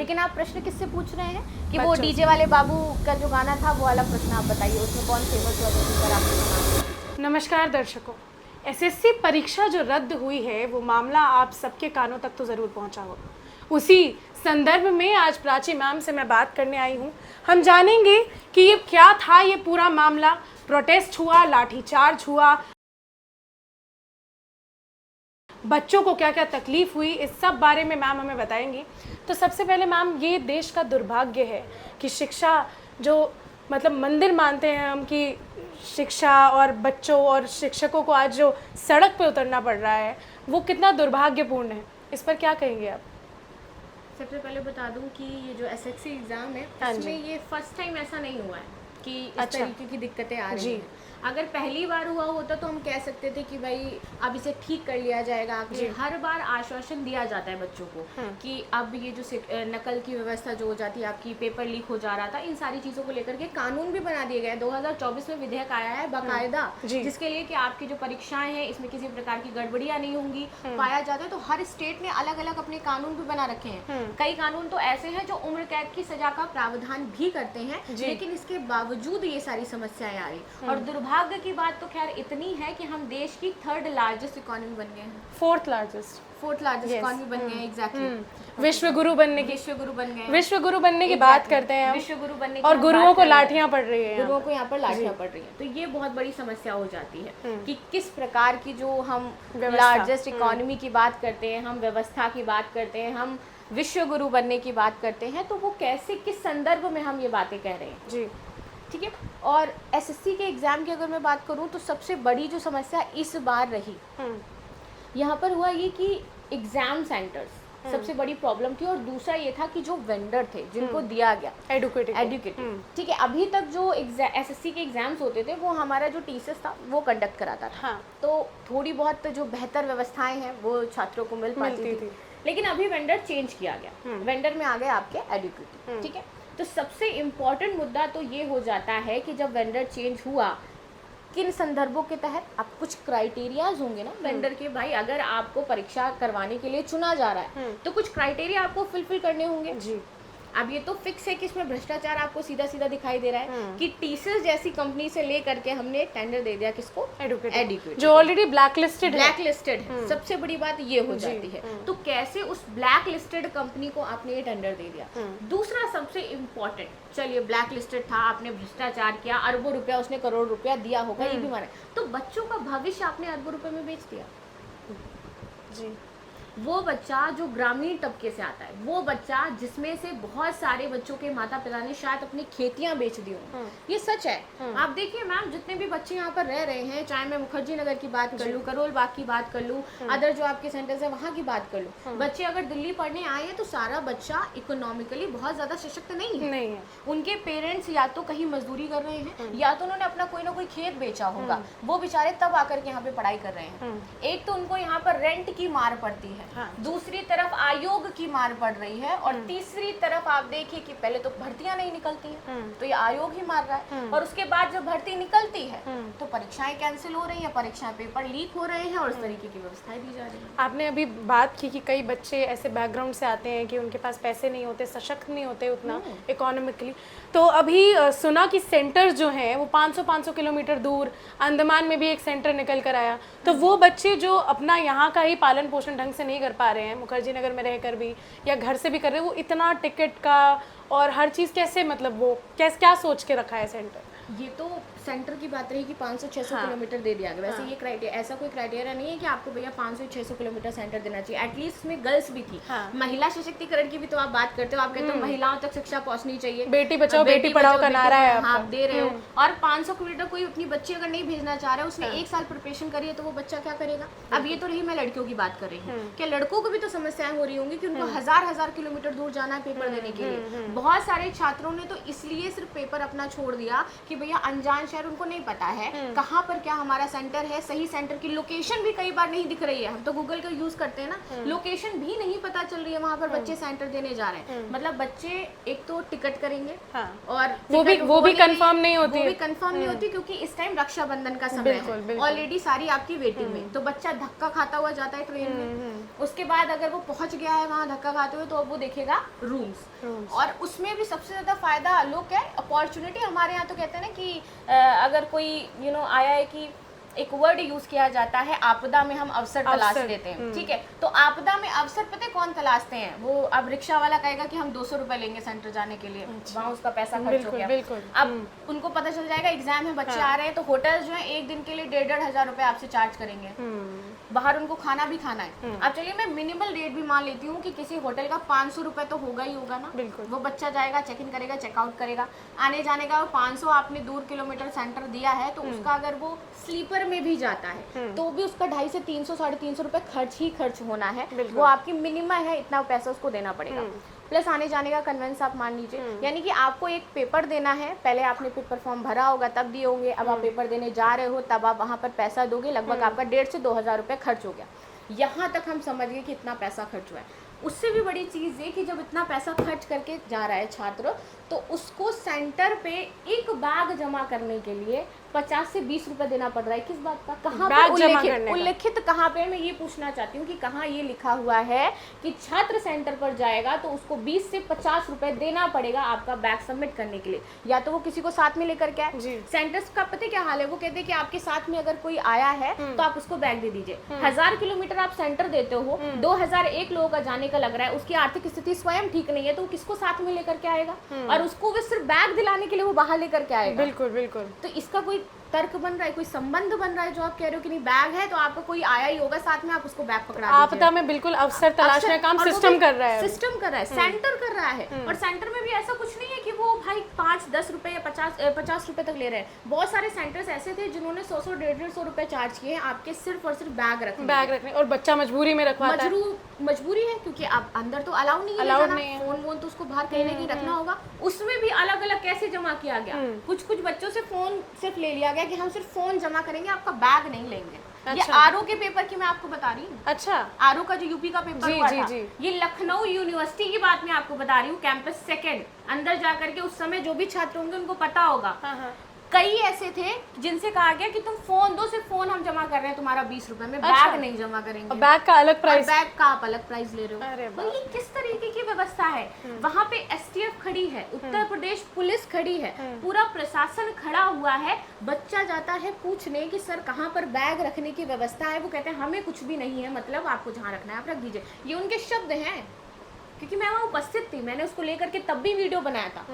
लेकिन आप प्रश्न किससे पूछ रहे हैं कि वो डीजे वाले बाबू का जो गाना था वो वाला प्रश्न आप बताइए, उसमें कौन फेमस हुआ तो आप सुना। नमस्कार दर्शकों, एसएससी परीक्षा जो रद्द हुई है वो मामला आप सबके कानों तक तो ज़रूर पहुंचा होगा। उसी संदर्भ में आज प्राची मैम से मैं बात करने आई हूं। हम जानेंगे कि ये क्या था, ये पूरा मामला, प्रोटेस्ट हुआ, लाठीचार्ज हुआ, बच्चों को क्या क्या तकलीफ हुई, इस सब बारे में मैम हमें बताएंगी। तो सबसे पहले मैम, ये देश का दुर्भाग्य है कि शिक्षा जो मतलब मंदिर मानते हैं हम कि शिक्षा और बच्चों और शिक्षकों को आज जो सड़क पे उतरना पड़ रहा है वो कितना दुर्भाग्यपूर्ण है, इस पर क्या कहेंगे आप? सबसे पहले बता दूं कि ये जो एसएससी एग्ज़ाम है इसमें ये फर्स्ट टाइम ऐसा नहीं हुआ है कि इस तरीके की दिक्कतें आ रही हैं। अगर पहली बार हुआ होता तो हम कह सकते थे कि भाई अब इसे ठीक कर लिया जाएगा। कि हर बार आश्वासन दिया जाता है बच्चों को कि अब ये जो नकल की व्यवस्था जो हो जाती है, आपकी पेपर लीक हो जा रहा था, इन सारी चीज़ों को लेकर के कानून भी बना दिए गए। 2024 में विधेयक आया है बाकायदा, जिसके लिए कि आपकी जो परीक्षाएं हैं इसमें किसी प्रकार की गड़बड़ियाँ नहीं होंगी पाया जाता है। तो हर स्टेट ने अलग अलग अपने कानून भी बना रखे हैं। कई कानून तो ऐसे हैं जो उम्र कैद की सजा का प्रावधान भी करते हैं, लेकिन इसके बावजूद ये सारी समस्याएं आ रही। और दुर्भाग्य की बात तो खैर इतनी है कि हम देश की 3rd लार्जेस्ट इकोनॉमी बन गए हैं। 4th लार्जेस्ट इकोनॉमी बन गए हैं। एग्जैक्टली विश्व गुरु बनने की बात करते हैं हम। विश्व गुरु बनने और गुरुओं को लाठियां पड़ रही हैं, गुरुओं को यहाँ पर लाठियां पड़ रही हैं। तो ये बहुत बड़ी समस्या हो जाती है कि किस प्रकार की जो हम लार्जेस्ट इकोनॉमी की बात करते हैं, हम व्यवस्था की बात करते हैं, हम विश्व गुरु बनने की बात करते हैं, तो वो कैसे किस संदर्भ में हम ये बातें कह रहे हैं। जी ठीक है। और एसएससी के एग्ज़ाम की अगर मैं बात करूं तो सबसे बड़ी जो समस्या इस बार रही यहाँ पर हुआ ये कि एग्ज़ाम सेंटर्स सबसे बड़ी प्रॉब्लम थी। और दूसरा ये था कि जो वेंडर थे जिनको दिया गया एडुकेटिव, ठीक है, अभी तक जो एसएससी के एग्ज़ाम्स होते थे वो हमारा जो टीसीएस था वो कंडक्ट कराता था। तो थोड़ी बहुत जो बेहतर व्यवस्थाएं हैं वो छात्रों को मिल पाती थी। लेकिन अभी वेंडर चेंज किया गया, वेंडर में आ गए आपके एडुकेटिव। ठीक है। तो सबसे इम्पॉर्टेंट मुद्दा तो ये हो जाता है कि जब वेंडर चेंज हुआ, किन संदर्भों के तहत, अब कुछ क्राइटेरियाज होंगे ना वेंडर के। भाई अगर आपको परीक्षा करवाने के लिए चुना जा रहा है तो कुछ क्राइटेरिया आपको फुलफिल करने होंगे। जी। अब ये तो फिक्स है कि इसमें भ्रष्टाचार आपको सीधा सीधा दिखाई दे रहा है कि टीसीएस जैसी कंपनी से ले करके हमने टेंडर दे दिया किसको, एडुकेटिव, जो ऑलरेडी ब्लैकलिस्टेड है। सबसे बड़ी बात ये हो जाती है। तो कैसे उस ब्लैकलिस्टेड कंपनी को आपने ये टेंडर दे दिया। दूसरा सबसे इम्पोर्टेंट, चलिए ब्लैकलिस्टेड था, आपने भ्रष्टाचार किया, अरबों रुपया, उसने करोड़ रुपया दिया होगा, ये भी माना, तो बच्चों का भविष्य आपने अरबों रुपए में बेच दिया। जी। वो बच्चा जो ग्रामीण तबके से आता है, वो बच्चा जिसमें से बहुत सारे बच्चों के माता पिता ने शायद अपनी खेतियां बेच दी हों, ये सच है। आप देखिए मैम, जितने भी बच्चे यहाँ पर रह रहे हैं, चाहे मैं मुखर्जी नगर की बात कर लूँ, करोल बाग की बात कर लूँ, अदर जो आपके सेंटर्स है वहाँ की बात कर लूँ, बच्चे अगर दिल्ली पढ़ने आए हैं तो सारा बच्चा इकोनॉमिकली बहुत ज़्यादा सशक्त नहीं है। उनके पेरेंट्स या तो कहीं मजदूरी कर रहे हैं या तो उन्होंने अपना कोई ना कोई खेत बेचा होगा, वो बेचारे तब आकर के यहाँ पे पढ़ाई कर रहे हैं। एक तो उनको यहाँ पर रेंट की मार पड़ती है, दूसरी तरफ आयोग की मार पड़ रही है, और तीसरी तरफ आप देखिए कि पहले तो भर्तियां नहीं निकलती हैं, तो ये आयोग ही मार रहा है। और उसके बाद जब भर्ती निकलती है तो परीक्षाएं कैंसिल हो रही हैं, परीक्षाएं पेपर लीक हो रहे हैं और इस तरीके की व्यवस्थाएं दी जा रही हैं। आपने अभी बात की कि कई बच्चे ऐसे बैकग्राउंड से आते हैं कि उनके पास पैसे नहीं होते, सशक्त नहीं होते उतना इकोनॉमिकली। तो अभी सुना कि सेंटर्स जो हैं वो 500 किलोमीटर दूर, अंडमान में भी एक सेंटर निकल कर आया। तो वो बच्चे जो अपना यहाँ का ही पालन पोषण ढंग से नहीं कर पा रहे हैं, मुखर्जी नगर में रहकर भी या घर से भी कर रहे हैं, वो इतना टिकट का और हर चीज़ कैसे, मतलब वो क्या सोच के रखा है सेंटर? ये तो सेंटर की बात रही कि 500-600 किलोमीटर दे दिया गया। वैसे ये क्राइटेरिया, ऐसा कोई क्राइटेरिया नहीं है कि आपको भैया 500-600 किलोमीटर सेंटर देना चाहिए। एटलीस्ट इसमें गर्ल्स भी थी। महिला सशक्तिकरण की भी तो आप बात करते हो, आप कहते हो महिलाओं तक शिक्षा पहुंचनी चाहिए, बेटी बचाओ बेटी पढ़ाओ का नारा है आप दे रहे हो। और 500 किलोमीटर कोई अपनी बच्ची अगर नहीं भेजना चाह रहा है, उसने 1 साल प्रिपरेशन करी है, तो वो बच्चा क्या करेगा? अब ये तो रही मैं लड़कियों की बात कर रही हूँ, क्या लड़कों को भी तो समस्याएं हो रही होंगी कि उनको हजार किलोमीटर दूर जाना है पेपर देने के लिए। बहुत सारे छात्रों ने तो इसलिए सिर्फ पेपर अपना छोड़ दिया कि भैया अनजान शहर, उनको नहीं पता है कहाँ पर क्या हमारा सेंटर है, सही सेंटर की लोकेशन भी कई बार नहीं दिख रही है। हम तो गूगल का यूज करते हैं ना, लोकेशन भी नहीं पता चल रही है वहाँ पर बच्चे सेंटर देने जा रहे हैं। मतलब बच्चे एक तो टिकट करेंगे और वो भी कंफर्म नहीं होती, वो भी कंफर्म नहीं होती, क्योंकि इस टाइम रक्षाबंधन का समय है, ऑलरेडी सारी आपकी वेटिंग में, तो बच्चा धक्का खाता हुआ जाता है ट्रेन में। उसके बाद अगर वो पहुंच गया है वहाँ धक्का खाते हुए, तो अब वो देखेगा रूम्स, और उसमें भी सबसे ज्यादा फायदा लोग क्या है, अपॉर्चुनिटी। हमारे यहाँ तो कहते हैं ना कि अगर कोई आया है कि एक वर्ड यूज किया जाता है, आपदा में हम अवसर तलाश लेते हैं, ठीक है। तो आपदा में अवसर पता है कौन तलाशते हैं? वो अब रिक्शा वाला कहेगा कि हम 200 रुपए लेंगे सेंटर जाने के लिए, वहाँ उसका पैसा खर्च हो गया। अब उनको पता चल जाएगा एग्जाम है, बच्चे आ रहे हैं, तो होटल जो है एक दिन के लिए 1,500 रुपए आपसे चार्ज करेंगे। बाहर उनको खाना भी खाना है। अब चलिए मैं मिनिमल रेट भी मान लेती हूँ कि किसी होटल का 500 रुपए तो होगा ही होगा ना। वो बच्चा जाएगा, चेक इन करेगा, चेकआउट करेगा, आने जाने का 500 आपने दूर किलोमीटर सेंटर दिया है, तो उसका अगर वो स्लीपर में भी जाता है तो भी उसका 250 से 300 350 रुपए खर्च होना है। वो आपकी मिनिमम है, इतना पैसा उसको देना पड़ेगा, प्लस आने जाने का कन्वेंस आप मान लीजिए। यानी कि आपको एक पेपर देना है, पहले आपने पेपर फॉर्म भरा होगा तब दिए होंगे, अब आप पेपर देने जा रहे हो तब आप वहाँ पर पैसा दोगे, लगभग आपका 1,500 से 2,000 रुपये खर्च हो गया। यहाँ तक हम समझ गए कि इतना पैसा खर्च हुआ है। उससे भी बड़ी चीज़ ये कि जब इतना पैसा खर्च करके जा रहा है छात्र, तो उसको सेंटर पे एक बैग जमा करने के लिए 50 से 20 रुपए देना पड़ रहा है। किस बात का? कहाँ पर उल्लेखित कहाँ पे? मैं ये पूछना चाहती हूँ कि कहाँ ये लिखा हुआ है कि छात्र सेंटर पर जाएगा तो उसको 20 से 50 रुपए देना पड़ेगा आपका बैग सबमिट करने के लिए, या तो वो किसी को साथ में लेकर के आए। सेंटर्स का पता क्या हाल है, वो कहते हैं कि आपके साथ में अगर कोई आया है तो आप उसको बैग दे दीजिए। 1000 किलोमीटर आप सेंटर देते हो, 2001 लोगों का जाने का लग रहा है, उसकी आर्थिक स्थिति स्वयं ठीक नहीं है, तो किसको साथ में लेकर के आएगा? और उसको भी सिर्फ बैग दिलाने के लिए वो बाहर लेकर के आएगा। बिल्कुल। तो इसका कोई तर्क बन रहा है, कोई संबंध बन रहा है जो आप कह रहे हो कि नहीं बैग है तो आपका कोई आया ही होगा साथ में, आप उसको बैग पकड़ा दीजिए। आपदा में बिल्कुल अवसर तलाशने का काम सिस्टम कर रहा है, सेंटर कर रहा है। और सेंटर में भी ऐसा कुछ नहीं है कि वो भाई 5-10 रुपए या 50 रुपए तक ले रहे हैं। बहुत सारे सेंटर्स ऐसे थे जिन्होंने 100-150 रुपए चार्ज किए आपके सिर्फ और सिर्फ बैग रखने, और बच्चा मजबूरी में रखवाता है। मजबूरी है क्योंकि आप अंदर तो अलाउ नहीं है, फोन तो उसको बाहर कहीं नहीं रखना होगा। उसमें भी अलग अलग कैसे जमा किया गया, कुछ बच्चों से फोन सिर्फ ले लिया गया कि हम सिर्फ फोन जमा करेंगे, आपका बैग नहीं लेंगे। ये आरओ के पेपर की मैं आपको बता रही हूँ। अच्छा, आरओ का जो यूपी का पेपर हुआ था, ये लखनऊ यूनिवर्सिटी की बात मैं आपको बता रही हूँ, कैंपस सेकंड। अंदर जाकर के उस समय जो भी छात्र होंगे उनको पता होगा। कई ऐसे थे जिनसे कहा गया कि तुम फोन दो, सिर्फ फोन हम जमा कर रहे हैं तुम्हारा 20 रुपए में, बैग नहीं जमा करेंगे। बैग का अलग प्राइस, बैग का आप अलग प्राइस ले रहे हो। तो ये किस तरीके की व्यवस्था है? वहाँ पे एसटीएफ खड़ी है, उत्तर प्रदेश पुलिस खड़ी है, पूरा प्रशासन खड़ा हुआ है। बच्चा जाता है पूछने कि सर कहाँ पर बैग रखने की व्यवस्था है, वो कहते हैं हमें कुछ भी नहीं है, मतलब आपको जहाँ रखना है आप रख दीजिए। ये उनके शब्द हैं, क्योंकि मैं वहाँ उपस्थित थी, मैंने उसको लेकर के तब भी वीडियो बनाया था।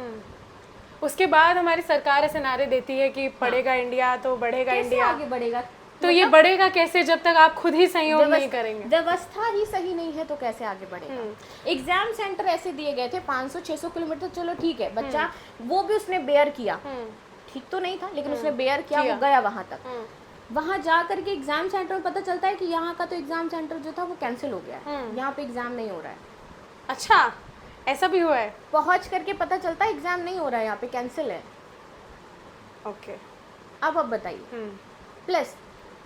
उसके बाद हमारी सरकार ऐसे नारे देती है कि पढ़ेगा इंडिया तो बढ़ेगा इंडिया। आगे बढ़ेगा तो ये बढ़ेगा कैसे जब तक आप खुद ही सहयोग नहीं करेंगे? व्यवस्था ही सही नहीं है तो कैसे आगे बढ़ेगा? एग्जाम सेंटर ऐसे दिए गए थे 500-600 किलोमीटर, चलो ठीक है, बच्चा वो भी उसने बेयर किया, ठीक तो नहीं था लेकिन उसने बेयर किया, वो गया वहां तक। वहां जा करके एग्जाम सेंटर में पता चलता है कि यहाँ का तो एग्जाम सेंटर जो था वो कैंसिल हो गया है, यहाँ पे एग्जाम नहीं हो रहा है। अच्छा, ऐसा भी हुआ है? पहुंच करके पता चलता है एग्जाम नहीं हो रहा है, यहाँ पे कैंसिल है। ओके, अब बताइए। प्लस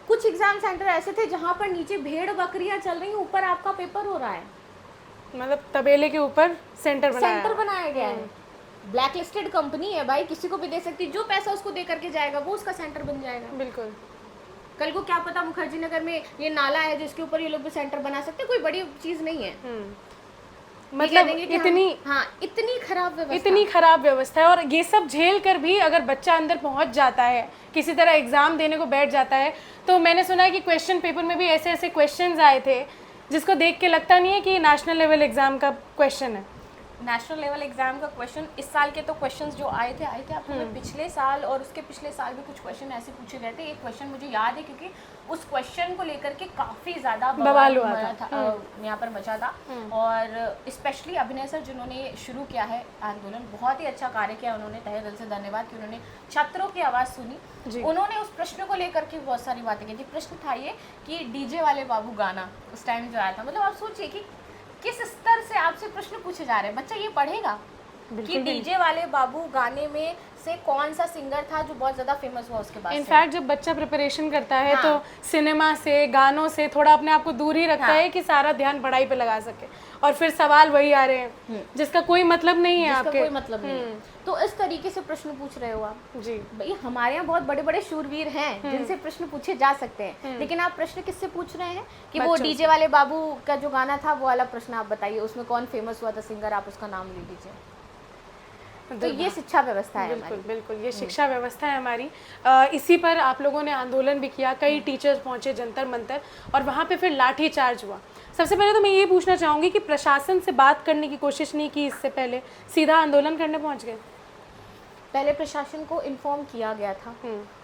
कुछ एग्जाम सेंटर ऐसे थे जहाँ पर नीचे भेड़ बकरियां चल रही हैं, ऊपर आपका पेपर हो रहा है, मतलब तबेले के ऊपर सेंटर बनाया गया है। ब्लैक लिस्टेड कंपनी है भाई, किसी को भी दे सकती, जो पैसा उसको दे करके जाएगा वो उसका सेंटर बन जाएगा। बिल्कुल। कल को क्या पता मुखर्जी नगर में ये नाला है जिसके ऊपर ये लोग भी सेंटर बना सकते, कोई बड़ी चीज नहीं है। मतलब इतनी खराब व्यवस्था है। और ये सब झेल कर भी अगर बच्चा अंदर पहुंच जाता है, किसी तरह एग्जाम देने को बैठ जाता है, तो मैंने सुना है कि क्वेश्चन पेपर में भी ऐसे ऐसे क्वेश्चंस आए थे जिसको देख के लगता नहीं है कि नेशनल लेवल एग्जाम का क्वेश्चन है। नेशनल लेवल एग्जाम का क्वेश्चन, इस साल के तो क्वेश्चंस जो आए थे आपको पिछले साल और उसके पिछले साल भी कुछ क्वेश्चन ऐसे पूछे गए थे। एक क्वेश्चन मुझे याद है क्योंकि उस क्वेश्चन को लेकर के काफ़ी ज़्यादा बवाल हुआ था, यहाँ पर मचा था। और स्पेशली अभिनय सर जिन्होंने शुरू किया है आंदोलन, बहुत ही अच्छा कार्य किया उन्होंने, तहे दिल से धन्यवाद कि उन्होंने छात्रों की आवाज़ सुनी। उन्होंने उस प्रश्न को लेकर के बहुत सारी बातें की थी। प्रश्न था ये कि डीजे वाले बाबू गाना उस टाइम जो आया था, मतलब आप सोचिए कि किस स्तर से आपसे प्रश्न पूछे जा रहे हैं, बच्चा ये पढ़ेगा? कि डीजे वाले बाबू गाने में से कौन सा सिंगर था जो बहुत ज्यादा फेमस हुआ उसके बाद। इनफैक्ट जब बच्चा प्रिपरेशन करता है तो सिनेमा से, गानों से थोड़ा अपने आप को दूर ही रखता है कि सारा ध्यान पढ़ाई पे लगा सके, और फिर सवाल वही आ रहे हैं जिसका कोई मतलब नहीं है, आपके कोई मतलब नहीं है। तो इस तरीके से प्रश्न पूछ रहे हो आप जी। भाई हमारे यहाँ बहुत बड़े बड़े शूरवीर हैं जिनसे प्रश्न पूछे जा सकते हैं, लेकिन आप प्रश्न किससे पूछ रहे हैं कि वो डीजे वाले बाबू का जो गाना था वो वाला प्रश्न आप बताइए, उसमें कौन फेमस हुआ था सिंगर, आप उसका नाम ले लीजिए। तो ये शिक्षा व्यवस्था है बिल्कुल बिल्कुल, ये शिक्षा व्यवस्था है हमारी। इसी पर आप लोगों ने आंदोलन भी किया, कई टीचर्स पहुंचे जंतर मंतर, और वहाँ पे फिर लाठी चार्ज हुआ। सबसे पहले तो मैं ये पूछना चाहूँगी कि प्रशासन से बात करने की कोशिश नहीं की इससे पहले, सीधा आंदोलन करने पहुँच गए? पहले प्रशासन को इन्फॉर्म किया गया था,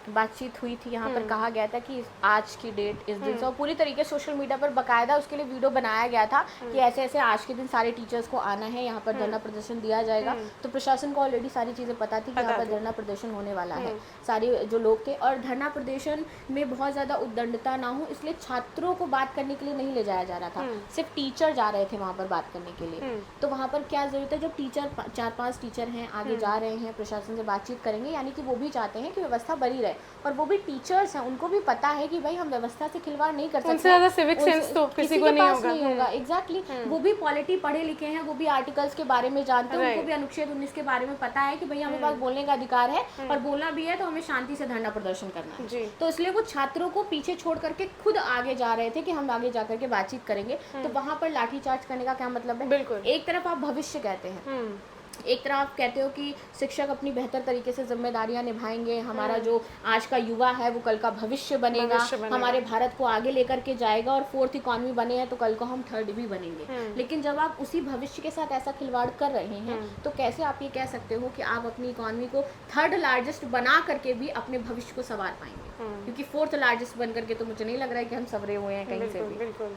बातचीत हुई थी, यहाँ पर कहा गया था कि आज की डेट इस दिन से, और पूरी तरीके से सोशल मीडिया पर बकायदा उसके लिए वीडियो बनाया गया था कि ऐसे ऐसे आज के दिन सारे टीचर्स को आना है, यहाँ पर धरना प्रदर्शन दिया जाएगा। तो प्रशासन को ऑलरेडी सारी चीज़ें पता थी कि यहाँ पर धरना प्रदर्शन होने वाला है, सारे जो लोग थे, और धरना प्रदर्शन में बहुत ज़्यादा उद्दंडता ना हो इसलिए छात्रों को बात करने के लिए नहीं ले जाया जा रहा था, सिर्फ टीचर जा रहे थे वहाँ पर बात करने के लिए। तो वहाँ पर क्या ज़रूरत है, जब टीचर 4-5 टीचर हैं आगे जा रहे हैं, प्रशासन से बातचीत करेंगे, यानी कि वो भी चाहते हैं कि व्यवस्था बनी रहे, और वो भी टीचर्स हैं, उनको भी पता है कि भाई हम व्यवस्था से खिलवाड़ नहीं कर सकते, उनसे ज़्यादा सिविक सेंस तो किसी को नहीं होगा। एग्जैक्टली, वो भी पॉलिटी पढ़े लिखे हैं, वो भी आर्टिकल्स के बारे में जानते हैं, उनको भी अनुच्छेद 19 के बारे में पता है कि भाई हमें पास बोलने का अधिकार है, और बोलना भी है तो हमें शांति से धरना प्रदर्शन करना है। तो इसलिए वो छात्रों को पीछे छोड़ करके खुद आगे जा रहे थे कि हम आगे जा करके बातचीत करेंगे। तो वहाँ पर लाठीचार्ज करने का क्या मतलब है? बिल्कुल, एक तरफ आप भविष्य कहते हैं, एक तरफ आप कहते हो कि शिक्षक अपनी बेहतर तरीके से जिम्मेदारियां निभाएंगे, हमारा जो आज का युवा है वो कल का भविष्य बनेगा, हमारे भारत को आगे लेकर के जाएगा, और 4th इकॉनमी बने हैं तो कल को हम 3rd भी बनेंगे। लेकिन जब आप उसी भविष्य के साथ ऐसा खिलवाड़ कर रहे हैं तो कैसे आप ये कह सकते हो कि आप अपनी इकॉनमी को 3rd लार्जेस्ट बना करके भी अपने भविष्य को संवार पाएंगे? क्योंकि 4th लार्जेस्ट बन करके तो मुझे नहीं लग रहा है कि हम संवरे हुए हैं कहीं से भी। बिल्कुल,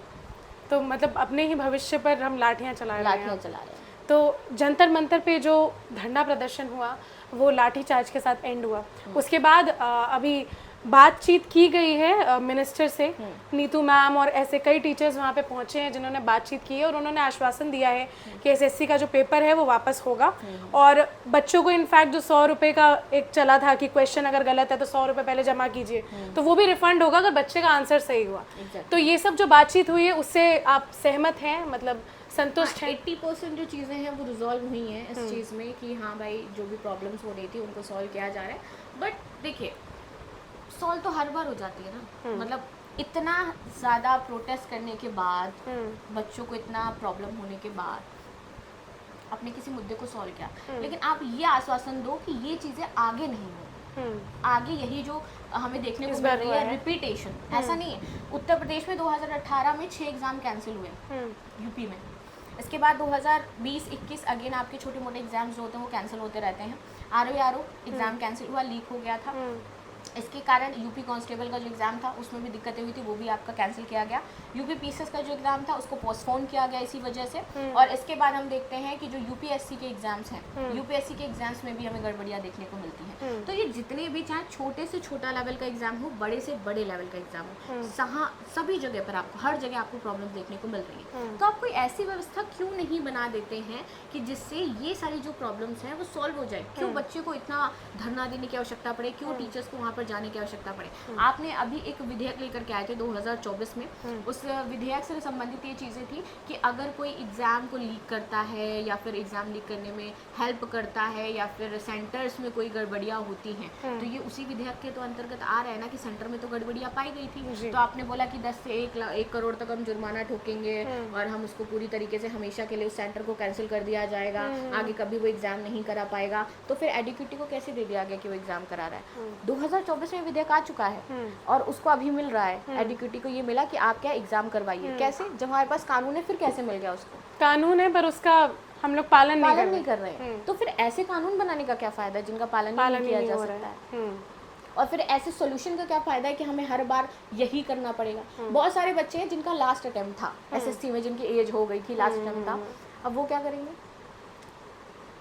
तो मतलब अपने ही भविष्य पर हम लाठियाँ चला रहे हैं। हैं। तो जंतर मंतर पे जो धरना प्रदर्शन हुआ वो लाठीचार्ज के साथ एंड हुआ। उसके बाद अभी बातचीत की गई है मिनिस्टर से, नीतू मैम और ऐसे कई टीचर्स वहाँ पे पहुँचे हैं जिन्होंने बातचीत की है, और उन्होंने आश्वासन दिया है कि एसएससी का जो पेपर है वो वापस होगा, और बच्चों को इनफैक्ट जो 100 रुपये का एक चला था कि क्वेश्चन अगर गलत है तो 100 रुपये पहले जमा कीजिए, तो वो भी रिफंड होगा अगर बच्चे का आंसर सही हुआ। तो ये सब जो बातचीत हुई है उससे आप सहमत हैं, मतलब संतुष्ट है? 80% जो चीज़ें हैं वो रिजॉल्व हुई हैं इस चीज़ में कि हाँ भाई जो भी प्रॉब्लम्स हो रही थी उनको सॉल्व किया जा रहा है। बट देखिए सॉल्व तो हर बार हो जाती है ना, मतलब इतना ज़्यादा प्रोटेस्ट करने के बाद, बच्चों को इतना प्रॉब्लम होने के बाद आपने किसी मुद्दे को सॉल्व किया, लेकिन आप ये आश्वासन दो कि ये चीज़ें आगे नहीं होंगी, आगे यही जो हमें देखने को मिल रही है रिपीटेशन, ऐसा नहीं है। उत्तर प्रदेश में 2018 में 6 एग्ज़ाम कैंसिल हुए, यूपी में, इसके बाद 2020-21 अगेन आपके छोटे मोटे एग्जाम्स जो होते हैं वो कैंसिल होते रहते हैं। आरओ एग्ज़ाम कैंसिल हुआ, लीक हो गया था, इसके कारण यूपी कांस्टेबल का जो एग्ज़ाम था उसमें भी दिक्कतें हुई थी, वो भी आपका कैंसिल किया गया। यूपी पीसीएस का जो एग्ज़ाम था उसको पोस्टपोन किया गया इसी वजह से। और इसके बाद हम देखते हैं कि जो यूपीएससी के एग्ज़ाम्स हैं, यूपीएससी के एग्ज़ाम्स में भी हमें गड़बड़ियाँ देखने को मिलती हैं। तो ये जितने भी, चाहे छोटे से छोटा लेवल का एग्ज़ाम हो, बड़े से बड़े लेवल का एग्ज़ाम हो, सभी जगह पर आपको, हर जगह आपको प्रॉब्लम देखने को मिल रही है। तो आप कोई ऐसी व्यवस्था क्यों नहीं बना देते हैं कि जिससे ये सारी जो प्रॉब्लम्स हैं वो सॉल्व हो जाए? क्यों बच्चे को इतना धरना देने की आवश्यकता पड़े, क्यों टीचर्स को वहाँ पर जाने की आवश्यकता पड़े? आपने अभी एक विधेयक लेकर के आए थे 2024 में, उस विधेयक से संबंधित ये चीज़ें थी कि अगर कोई एग्ज़ाम को लीक करता है या फिर एग्ज़ाम लीक करने में हेल्प करता है या फिर सेंटर्स में कोई गड़बड़ियाँ होती हैं, तो ये उसी विधेयक के तो अंतर्गत आ रहा है ना कि सेंटर में तो गड़बड़ियाँ पाई गई थी, तो आपने बोला कि 10 से 1 करोड़ तक हम जुर्माना ठोकेंगे और हम उसको पूरी तरीके से हमेशा के लिए उस सेंटर को कैंसिल कर दिया जाएगा, आगे कभी वो एग्ज़ाम नहीं करा पाएगा। तो फिर एडुकेटी को कैसे दे दिया गया कि वो एग्ज़ाम करा रहा है? 2024 में विधेयक आ चुका है और उसको अभी मिल रहा है, एडुकेटी को ये मिला कि आप क्या एग्ज़ाम करवाइए। कैसे? जब हमारे पास कानून है फिर कैसे मिल गया उसको? कानून है पर उसका हम लोग पालन नहीं कर रहे हैं। तो फिर ऐसे कानून बनाने का क्या फ़ायदा है जिनका पालन नहीं किया जा सकता है? और फिर ऐसे सॉल्यूशन का क्या फ़ायदा है कि हमें हर बार यही करना पड़ेगा? बहुत सारे बच्चे हैं जिनका लास्ट अटेम्प्ट था एसएससी में, जिनकी एज हो गई थी, लास्ट अटेम्प्ट था, अब वो क्या करेंगे?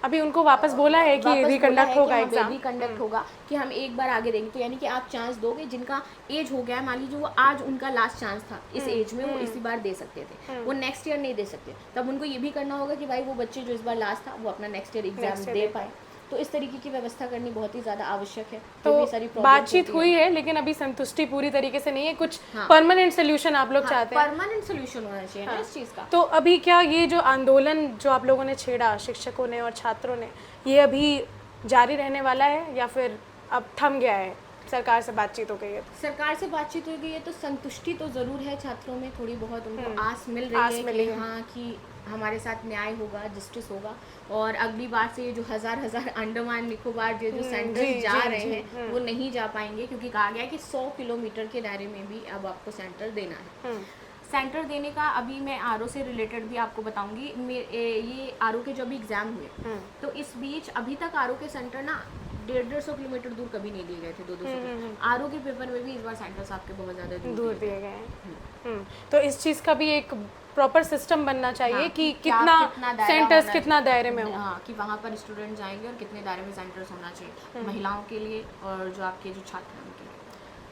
अभी उनको वापस बोला है कि रिकंडक्ट होगा एग्जाम, रिकंडक्ट होगा, कि हम एक बार आगे देंगे। तो यानी कि आप चांस दोगे, जिनका एज हो गया है, मान लीजिए वो आज उनका लास्ट चांस था इस एज में, वो इसी बार दे सकते थे, वो नेक्स्ट ईयर नहीं दे सकते। तब उनको ये भी करना होगा कि भाई वो बच्चे जो इस बार लास्ट था वो अपना नेक्स्ट ईयर एग्जाम दे पाए। तो इस तरीके की व्यवस्था करनी बहुत ही ज़्यादा आवश्यक है। तो सारी बातचीत हुई है, लेकिन अभी संतुष्टि पूरी तरीके से नहीं है, कुछ परमानेंट सोल्यूशन आप लोग चाहते हैं। परमानेंट सोल्यूशन होना चाहिए ना इस चीज़ का। तो अभी क्या ये जो आंदोलन जो आप लोगों ने छेड़ा, शिक्षकों ने और छात्रों ने, ये अभी जारी रहने वाला है या फिर अब थम गया है? सरकार से बातचीत हो गई है? सरकार से बातचीत हो गई है तो संतुष्टि तो ज़रूर है छात्रों में, थोड़ी बहुत उनको आस मिल रही है कि हाँ कि हमारे साथ न्याय होगा, जस्टिस होगा। और अगली बार से ये जो हजार अंडमान निकोबार जो सेंटर्स जा रहे हैं वो नहीं जा पाएंगे, क्योंकि कहा गया है कि 100 किलोमीटर के दायरे में भी अब आपको सेंटर देना है। सेंटर देने का अभी मैं आरओ से रिलेटेड भी आपको बताऊंगी। ये आरओ के जो भी एग्ज़ाम हुए, तो इस बीच अभी तक आरओ के सेंटर ना 150 किलोमीटर दूर कभी नहीं दिए गए थे, 200 आरओ के पेपर में भी इस बार सेंटर्स आपके बहुत ज़्यादा दूर दिए गए हैं। तो इस चीज़ का भी एक प्रॉपर सिस्टम बनना चाहिए कि कितना सेंटर्स कितना दायरे में हो, हाँ, कि वहाँ पर स्टूडेंट जाएंगे और कितने दायरे में सेंटर्स होना चाहिए महिलाओं के लिए और जो आपके जो छात्र हैं उनके लिए।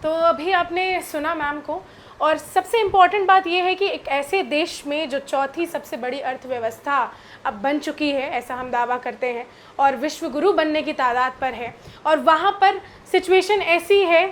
तो अभी आपने सुना मैम को, और सबसे इम्पॉर्टेंट बात यह है कि एक ऐसे देश में जो चौथी सबसे बड़ी अर्थव्यवस्था अब बन चुकी है, ऐसा हम दावा करते हैं, और विश्व गुरु बनने की तादाद पर है, और वहाँ पर सिचुएशन ऐसी है,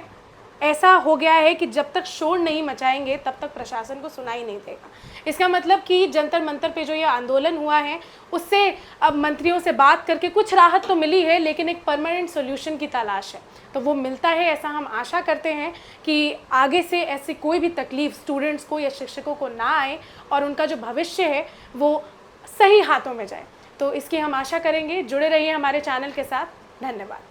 ऐसा हो गया है कि जब तक शोर नहीं मचाएंगे तब तक प्रशासन को सुनाई नहीं देगा। इसका मतलब कि जंतर मंतर पे जो ये आंदोलन हुआ है उससे अब मंत्रियों से बात करके कुछ राहत तो मिली है, लेकिन एक परमानेंट सोल्यूशन की तलाश है। तो वो मिलता है, ऐसा हम आशा करते हैं कि आगे से ऐसी कोई भी तकलीफ स्टूडेंट्स को या शिक्षकों को ना आए और उनका जो भविष्य है वो सही हाथों में जाए। तो इसकी हम आशा करेंगे। जुड़े रहिए हमारे चैनल के साथ। धन्यवाद।